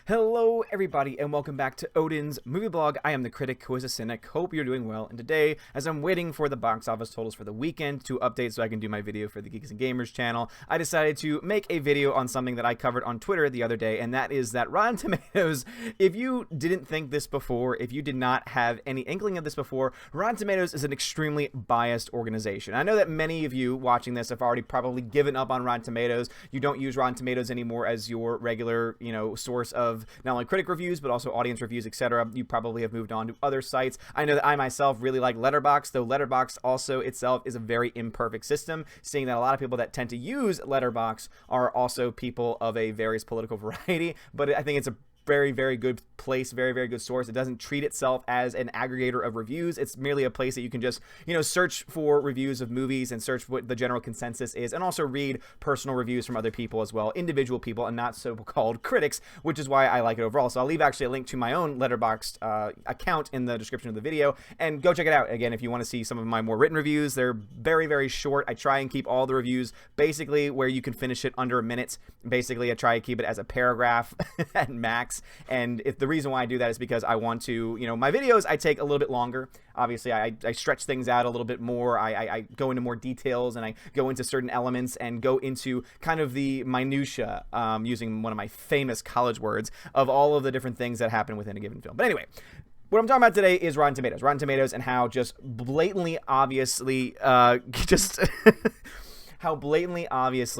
Hello everybody and welcome back to Odin's movie blog. I am the critic who is a cynic. Hope you're doing well. And today, as I'm waiting for the box office totals for the weekend to update so I can do my video for the Geeks and Gamers channel, I decided to make a video on something that I covered on Twitter the other day, and that is that Rotten Tomatoes, if you didn't think this before, if you did not have any inkling of this before, Rotten Tomatoes is an extremely biased organization. I know that many of you watching this have already probably given up on Rotten Tomatoes. You don't use Rotten Tomatoes anymore as your regular, source of not only critic reviews but also audience reviews, etc. You probably have moved on to other sites. I know that I myself really like Letterboxd, though Letterboxd also itself is a very imperfect system, seeing that a lot of people that tend to use Letterboxd are also people of a various political variety. But I think it's a very, very good place, very, very good source. It doesn't treat itself as an aggregator of reviews. It's merely a place that you can just, search for reviews of movies and search what the general consensus is, and also read personal reviews from other people as well, individual people and not so-called critics, which is why I like it overall. So I'll leave actually a link to my own Letterboxd account in the description of the video, and go check it out. Again, if you want to see some of my more written reviews, they're very, very short. I try and keep all the reviews basically where you can finish it under a minute. Basically, I try to keep it as a paragraph at max. And if the reason why I do that is because I want to, my videos, I take a little bit longer. Obviously, I stretch things out a little bit more. I go into more details, and I go into certain elements and go into kind of the minutia, using one of my famous college words, of all of the different things that happen within a given film. But anyway, what I'm talking about today is Rotten Tomatoes. Rotten Tomatoes and how just blatantly obviously, how blatantly obvious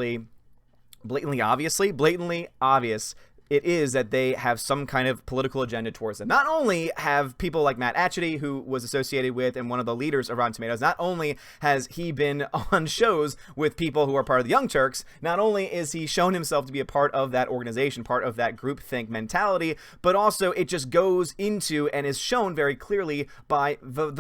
it is that they have some kind of political agenda towards them. Not only have people like Matt Atchity, who was associated with and one of the leaders of Rotten Tomatoes, not only has he been on shows with people who are part of the Young Turks, not only is he shown himself to be a part of that organization, part of that groupthink mentality, but also it just goes into and is shown very clearly by the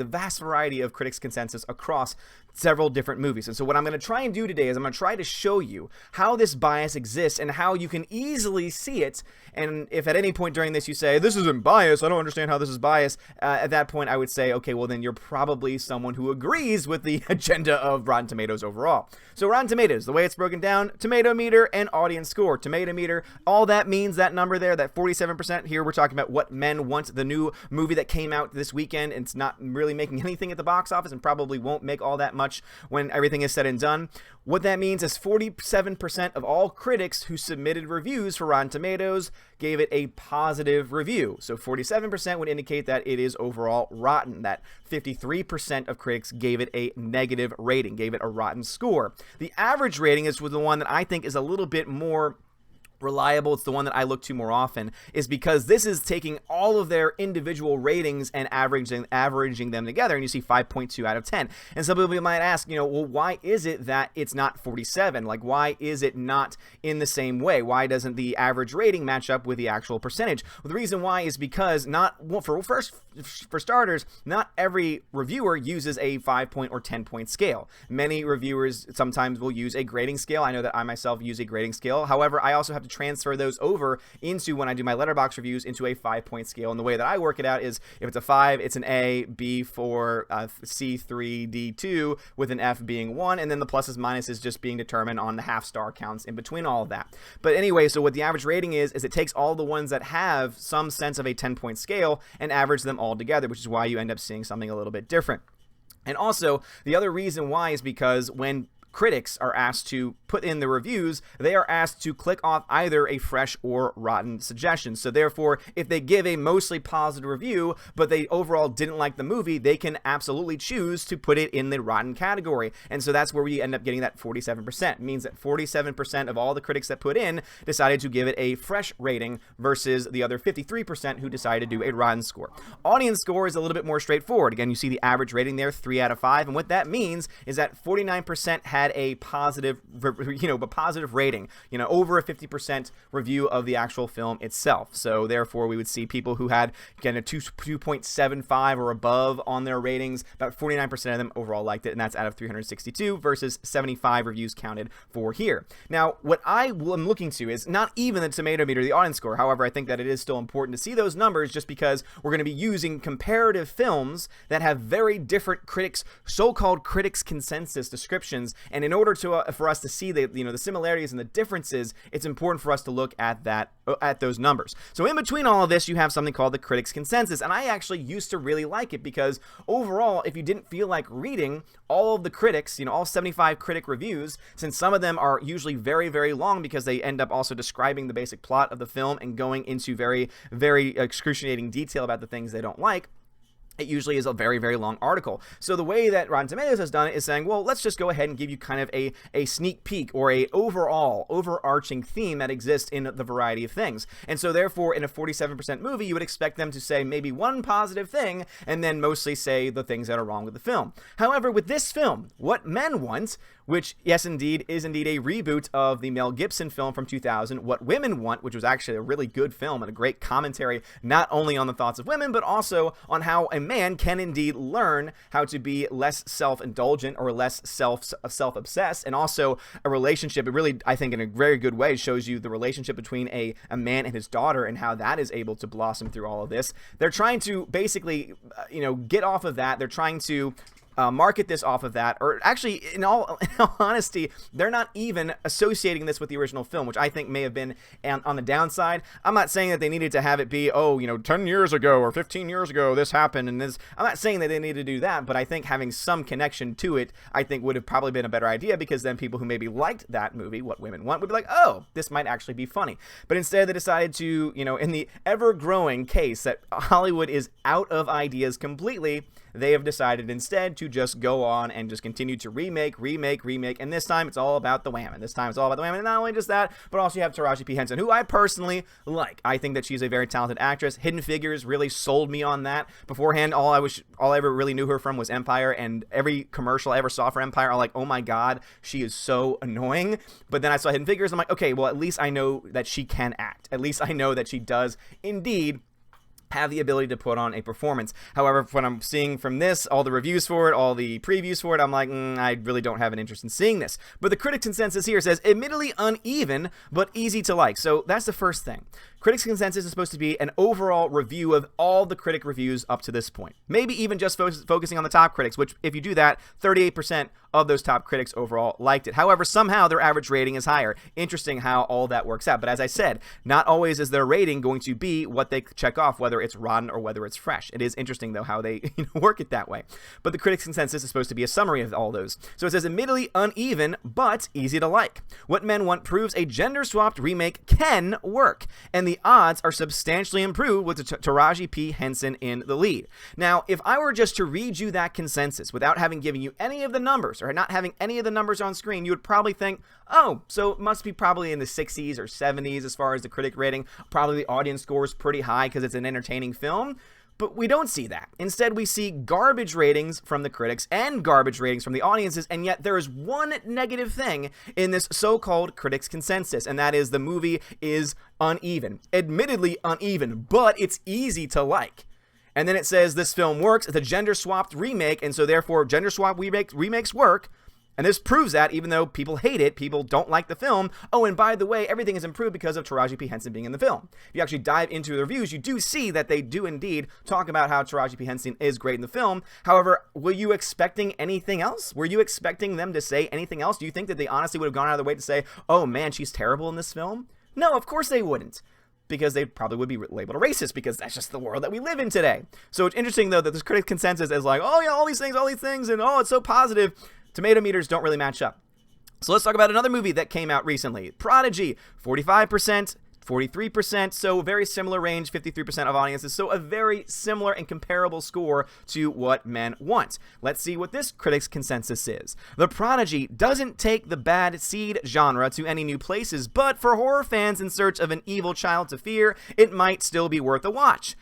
vast variety of critics' consensus across several different movies. And so what I'm going to try and do today is I'm going to try to show you how this bias exists and how you can easily see it. And if at any point during this you say, this isn't bias, I don't understand how this is bias, at that point I would say, okay, well then you're probably someone who agrees with the agenda of Rotten Tomatoes overall. So Rotten Tomatoes, the way it's broken down, tomato meter and audience score. Tomato meter, all that means, that number there, that 47%, here we're talking about what men want, the new movie that came out this weekend. It's not really making anything at the box office and probably won't make all that much when everything is said and done. What that means is 47% of all critics who submitted reviews for Rotten Tomatoes gave it a positive review. So 47% would indicate that it is overall rotten. That 53% of critics gave it a negative rating, gave it a rotten score. The average rating is the one that I think is a little bit more reliable. It's the one that I look to more often, is because this is taking all of their individual ratings and averaging them together, and you see 5.2 out of 10. And some people might ask, well, why is it that it's not 47? Like, why is it not in the same way? Why doesn't the average rating match up with the actual percentage? Well, the reason why is because for starters, not every reviewer uses a 5-point or 10-point scale. Many reviewers sometimes will use a grading scale. I know that I myself use a grading scale. However, I also have to transfer those over into, when I do my Letterboxd reviews, into a 5-point scale. And the way that I work it out is, if it's a 5, it's an A, B 4, C 3, D 2, with an F being 1, and then the pluses minuses just being determined on the half-star counts in between all of that. But anyway, so what the average rating is it takes all the ones that have some sense of a 10-point scale and average them all together, which is why you end up seeing something a little bit different. And also, the other reason why is because when critics are asked to put in the reviews, they are asked to click off either a fresh or rotten suggestion. So therefore, if they give a mostly positive review, but they overall didn't like the movie, they can absolutely choose to put it in the rotten category. And so that's where we end up getting that 47%. It means that 47% of all the critics that put in decided to give it a fresh rating versus the other 53% who decided to do a rotten score. Audience score is a little bit more straightforward. Again, you see the average rating there, 3 out of 5. And what that means is that 49% had a positive, positive rating, over a 50% review of the actual film itself. So therefore, we would see people who had, again, a 2.75 or above on their ratings. About 49% of them overall liked it, and that's out of 362 versus 75 reviews counted for here. Now, what I am looking to is not even the tomato meter, the audience score. However, I think that it is still important to see those numbers, just because we're going to be using comparative films that have very different critics, so-called critics' consensus descriptions, And in order to for us to see the the similarities and the differences, it's important for us to look at those numbers. So in between all of this, you have something called the critics' consensus, and I actually used to really like it because overall, if you didn't feel like reading all of the critics, all 75 critic reviews, since some of them are usually very, very long because they end up also describing the basic plot of the film and going into very, very excruciating detail about the things they don't like, it usually is a very, very long article. So the way that Rotten Tomatoes has done it is saying, well, let's just go ahead and give you kind of a sneak peek or a overarching theme that exists in the variety of things. And so therefore, in a 47% movie, you would expect them to say maybe one positive thing and then mostly say the things that are wrong with the film. However, with this film, What Men Want, which, yes, indeed, is indeed a reboot of the Mel Gibson film from 2000, What Women Want, which was actually a really good film and a great commentary, not only on the thoughts of women, but also on how a man can indeed learn how to be less self-indulgent or less self-obsessed, and also a relationship. It really, I think, in a very good way shows you the relationship between a man and his daughter and how that is able to blossom through all of this. They're trying to basically, get off of that. They're trying to market this off of that, or actually, in all honesty, they're not even associating this with the original film, which I think may have been on the downside. I'm not saying that they needed to have it be, 10 years ago or 15 years ago this happened, and this. I'm not saying that they need to do that, but I think having some connection to it, I think would have probably been a better idea, because then people who maybe liked that movie, What Women Want, would be like, oh, this might actually be funny. But instead, they decided to, in the ever-growing case that Hollywood is out of ideas completely, they have decided instead to just go on and just continue to remake, and this time it's all about the women. And not only just that, but also you have Taraji P. Henson, who I personally like. I think that she's a very talented actress. Hidden Figures really sold me on that. Beforehand, all I ever really knew her from was Empire, and every commercial I ever saw for Empire, I'm like, oh my god, she is so annoying. But then I saw Hidden Figures, I'm like, okay, well, at least I know that she can act. At least I know that she does indeed have the ability to put on a performance. However, when I'm seeing from this, all the reviews for it, all the previews for it, I'm like, I really don't have an interest in seeing this. But the critics' consensus here says, admittedly uneven, but easy to like. So that's the first thing. Critics' consensus is supposed to be an overall review of all the critic reviews up to this point. Maybe even just focusing on the top critics, which, if you do that, 38% of those top critics overall liked it. However, somehow their average rating is higher. Interesting how all that works out. But as I said, not always is their rating going to be what they check off, whether it's rotten or whether it's fresh. It is interesting, though, how they work it that way. But the critics' consensus is supposed to be a summary of all those. So it says, admittedly uneven, but easy to like. What Men Want proves a gender-swapped remake can work, and the odds are substantially improved with Taraji P. Henson in the lead. Now, if I were just to read you that consensus without having given you any of the numbers, or not having any of the numbers on screen, you would probably think, oh, so it must be probably in the 60s or 70s as far as the critic rating. Probably the audience score is pretty high because it's an entertaining film. But we don't see that. Instead, we see garbage ratings from the critics and garbage ratings from the audiences, and yet there is one negative thing in this so-called critics' consensus, and that is the movie is uneven. Admittedly uneven, but it's easy to like. And then it says this film works. It's a gender-swapped remake, and so therefore gender-swapped remakes work. And this proves that, even though people hate it, people don't like the film. Oh, and by the way, everything is improved because of Taraji P. Henson being in the film. If you actually dive into the reviews, you do see that they do indeed talk about how Taraji P. Henson is great in the film. However, were you expecting anything else? Were you expecting them to say anything else? Do you think that they honestly would have gone out of their way to say, oh man, she's terrible in this film? No, of course they wouldn't. Because they probably would be labeled a racist, because that's just the world that we live in today. So it's interesting, though, that this critic consensus is like, oh yeah, all these things, and oh, it's so positive. Tomato meters don't really match up. So let's talk about another movie that came out recently. Prodigy, 45%, 43%, so very similar range, 53% of audiences, so a very similar and comparable score to What Men Want. Let's see what this critics' consensus is. The Prodigy doesn't take the bad seed genre to any new places, but for horror fans in search of an evil child to fear, it might still be worth a watch.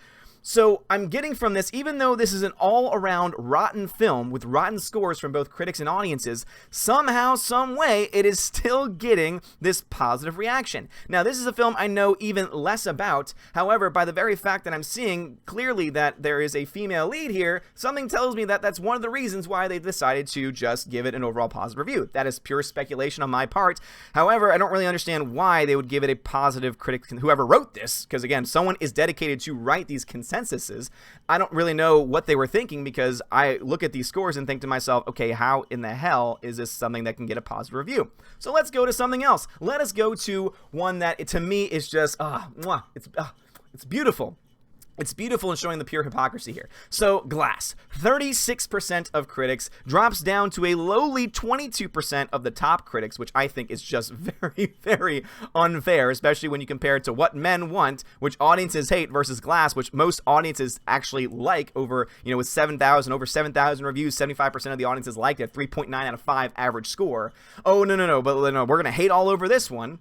So I'm getting from this, even though this is an all-around rotten film with rotten scores from both critics and audiences, somehow, some way, it is still getting this positive reaction. Now, this is a film I know even less about. However, by the very fact that I'm seeing clearly that there is a female lead here, something tells me that that's one of the reasons why they decided to just give it an overall positive review. That is pure speculation on my part. However, I don't really understand why they would give it a positive critic, whoever wrote this, because again, someone is dedicated to write these consensus consensuses, I don't really know what they were thinking, because I look at these scores and think to myself, okay, how in the hell is this something that can get a positive review? So let's go to something else. Let us go to one that, to me, is just, it's beautiful. It's beautiful in showing the pure hypocrisy here. So, Glass. 36% of critics drops down to a lowly 22% of the top critics, which I think is just very, very unfair, especially when you compare it to What Men Want, which audiences hate, versus Glass, which most audiences actually like, over, with over 7,000 reviews, 75% of the audiences liked it, 3.9 out of 5 average score. Oh, no, but no, we're going to hate all over this one,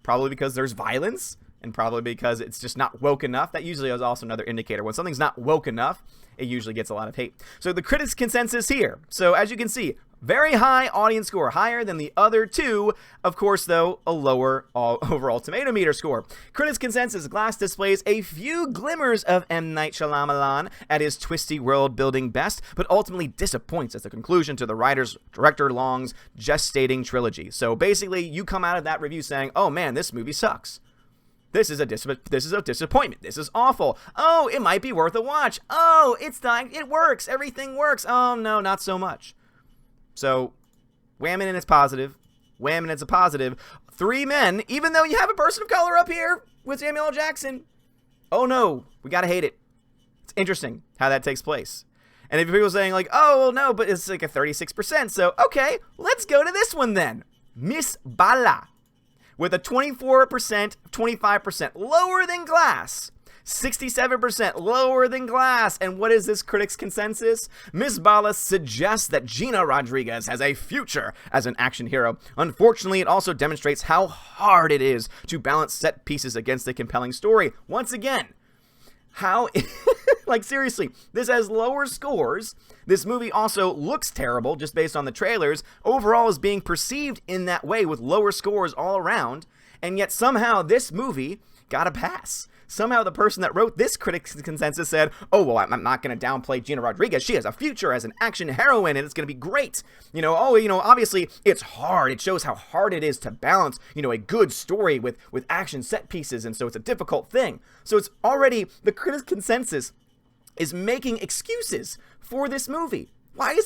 probably because there's violence, and probably because it's just not woke enough. That usually is also another indicator. When something's not woke enough, it usually gets a lot of hate. So the critics' consensus here. So as you can see, very high audience score, higher than the other two. Of course, though, a lower overall tomato meter score. Critics' consensus: Glass displays a few glimmers of M. Night Shyamalan at his twisty world-building best, but ultimately disappoints as the conclusion to the writer-director Long's gestating trilogy. So basically, you come out of that review saying, oh man, this movie sucks. This is a disappointment. This is awful. Oh, it might be worth a watch. Oh, it's not. It works. Everything works. Oh, no, not so much. So, whamming and it's positive. Whamming, it's a positive. 3 men, even though you have a person of color up here with Samuel L. Jackson. Oh, no, we got to hate it. It's interesting how that takes place. And if people are saying like, oh, well, no, but it's like a 36%. So, okay, let's go to this one then. Miss Bala. With a 24%, 25% lower than Glass, 67% lower than Glass. And what is this critics' consensus? Ms. Bala suggests that Gina Rodriguez has a future as an action hero. Unfortunately, it also demonstrates how hard it is to balance set pieces against a compelling story. Once again, how, like seriously, this has lower scores. This movie also looks terrible just based on the trailers. Overall is being perceived in that way with lower scores all around. And yet somehow this movie got a pass. Somehow the person that wrote this critics' consensus said, oh, well, I'm not going to downplay Gina Rodriguez. She has a future as an action heroine, and it's going to be great. Obviously, it's hard. It shows how hard it is to balance, a good story with action set pieces, and so it's a difficult thing. So it's already, the critics' consensus is making excuses for this movie. Why do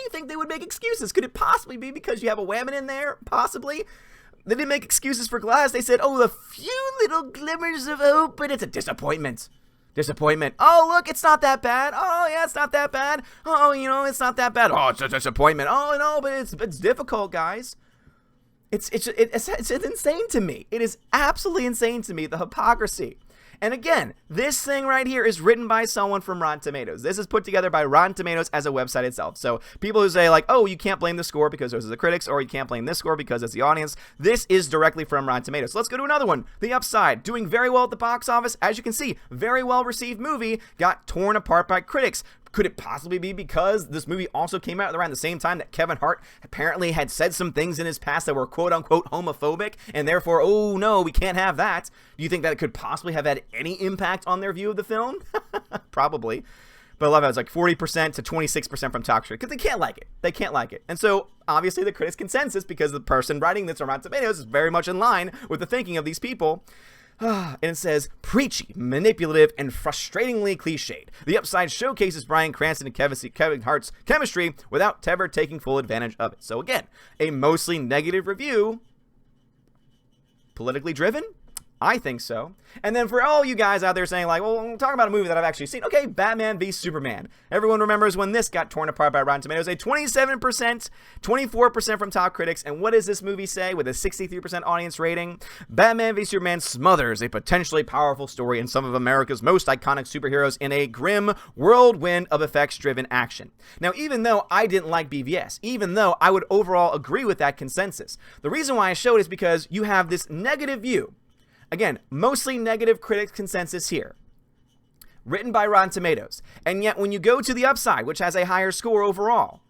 you think they would make excuses? Could it possibly be because you have a whammon in there? Possibly. They didn't make excuses for Glass. They said, oh, the few little glimmers of hope, but it's a disappointment. Disappointment. Oh, look, it's not that bad. Oh, yeah, it's not that bad. Oh, it's not that bad. Oh, it's a disappointment. Oh, no, but it's difficult, guys. It's insane to me. It is absolutely insane to me, the hypocrisy. And again, this thing right here is written by someone from Rotten Tomatoes. This is put together by Rotten Tomatoes as a website itself. So people who say like, oh, you can't blame the score because those are the critics, or you can't blame this score because it's the audience. This is directly from Rotten Tomatoes. So let's go to another one. The Upside, doing very well at the box office. As you can see, very well received movie, got torn apart by critics. Could it possibly be because this movie also came out around the same time that Kevin Hart apparently had said some things in his past that were quote-unquote homophobic, and therefore, oh no, we can't have that? Do you think that it could possibly have had any impact on their view of the film? Probably. But I love how it's like 40% to 26% from top critics, because they can't like it. They can't like it. And so, obviously, the critics' consensus, because the person writing this on Rotten Tomatoes is very much in line with the thinking of these people. And it says, preachy, manipulative, and frustratingly cliched. The Upside showcases Bryan Cranston and Kevin Hart's chemistry without ever taking full advantage of it. So again, a mostly negative review. Politically driven? I think so. And then for all you guys out there saying like, well, I'm talking about a movie that I've actually seen. Okay, Batman v Superman. Everyone remembers when this got torn apart by Rotten Tomatoes. A 27%, 24% from top critics. And what does this movie say with a 63% audience rating? Batman v Superman smothers a potentially powerful story in some of America's most iconic superheroes in a grim whirlwind of effects-driven action. Now, even though I didn't like BVS, even though I would overall agree with that consensus, the reason why I showed is because you have this negative view. Again, mostly negative critics consensus here, written by Rotten Tomatoes. And yet when you go to The Upside, which has a higher score overall,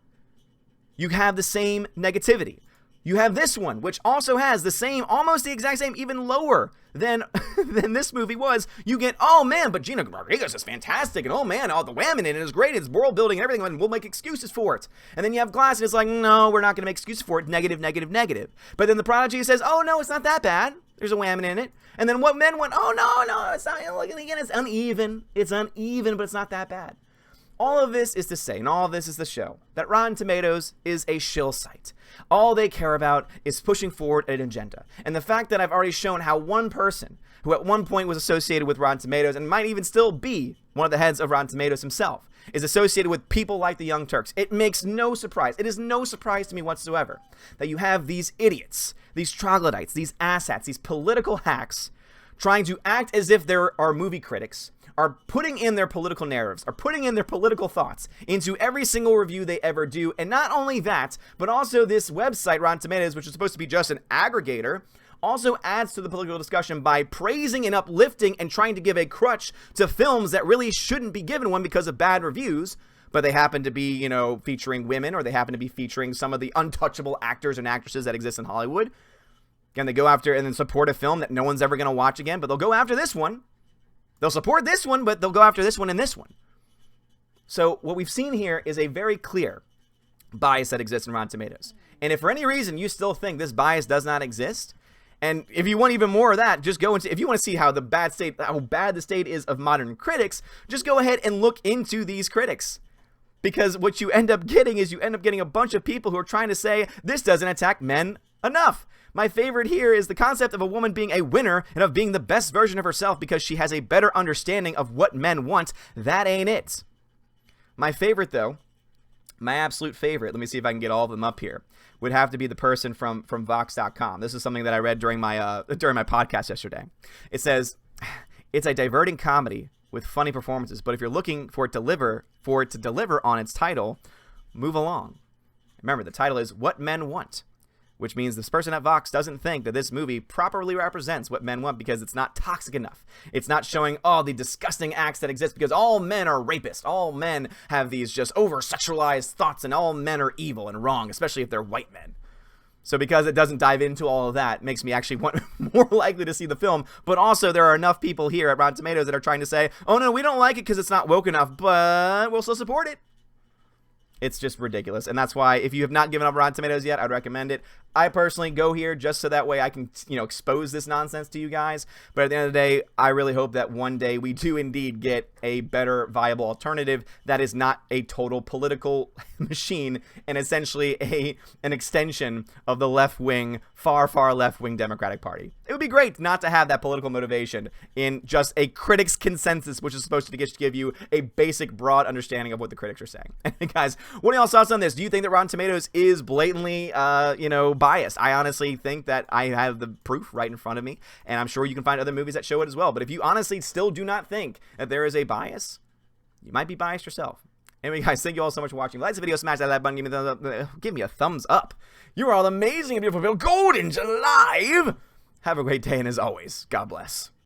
you have the same negativity. You have this one, which also has the same, almost the exact same, even lower than than this movie was. You get, oh man, but Gina Rodriguez is fantastic, and oh man, all the women in it is great, it's world building and everything, and we'll make excuses for it. And then you have Glass, and it's like, no, we're not going to make excuses for it, negative, negative, negative. But then The Prodigy says, oh no, it's not that bad. There's a woman in it. And then What Men Want, oh no, it's not, look, again, it's uneven, but it's not that bad. All of this is to say, and all of this is to show, that Rotten Tomatoes is a shill site. All they care about is pushing forward an agenda. And the fact that I've already shown how one person, who at one point was associated with Rotten Tomatoes, and might even still be one of the heads of Rotten Tomatoes himself, is associated with people like the Young Turks. It makes no surprise. It is no surprise to me whatsoever that you have these idiots, these troglodytes, these asshats, these political hacks, trying to act as if there are movie critics, are putting in their political narratives, are putting in their political thoughts into every single review they ever do. And not only that, but also this website, Rotten Tomatoes, which is supposed to be just an aggregator, also adds to the political discussion by praising and uplifting and trying to give a crutch to films that really shouldn't be given one because of bad reviews, but they happen to be, you know, featuring women, or they happen to be featuring some of the untouchable actors and actresses that exist in Hollywood. Again, they go after and then support a film that no one's ever going to watch again, but they'll go after this one. They'll support this one, but they'll go after this one and this one. So what we've seen here is a very clear bias that exists in Rotten Tomatoes. And if for any reason you still think this bias does not exist, and if you want even more of that, just go into, if you want to see how bad the state is of modern critics, just go ahead and look into these critics. Because what you end up getting is a bunch of people who are trying to say this doesn't attack men enough. My favorite here is the concept of a woman being a winner and of being the best version of herself because she has a better understanding of what men want. That ain't it. My favorite, though, my absolute favorite, let me see if I can get all of them up here, would have to be the person from Vox.com. This is something that I read during my podcast yesterday. It says, it's a diverting comedy with funny performances, but if you're looking for it to deliver on its title, move along. Remember, the title is What Men Want, which means this person at Vox doesn't think that this movie properly represents what men want because it's not toxic enough. It's not showing all the disgusting acts that exist because all men are rapists. All men have these just over-sexualized thoughts, and all men are evil and wrong, especially if they're white men. So because it doesn't dive into all of that, makes me actually more likely to see the film. But also, there are enough people here at Rotten Tomatoes that are trying to say, oh no, we don't like it because it's not woke enough, but we'll still support it. It's just ridiculous. And that's why, if you have not given up Rotten Tomatoes yet, I'd recommend it. I personally go here just so that way I can, expose this nonsense to you guys. But at the end of the day, I really hope that one day we do indeed get a better, viable alternative that is not a total political machine and essentially an extension of the left-wing, far, far left-wing Democratic Party. It would be great not to have that political motivation in just a critics' consensus, which is supposed to give you a basic, broad understanding of what the critics are saying. And guys, what are y'all's thoughts on this? Do you think that Rotten Tomatoes is blatantly, biased? I honestly think that I have the proof right in front of me, and I'm sure you can find other movies that show it as well. But if you honestly still do not think that there is a bias, you might be biased yourself. Anyway, guys, thank you all so much for watching. If you like this video, smash that like button, give me a thumbs up. You are all amazing and beautiful people. Odin's alive! Have a great day, and as always, God bless.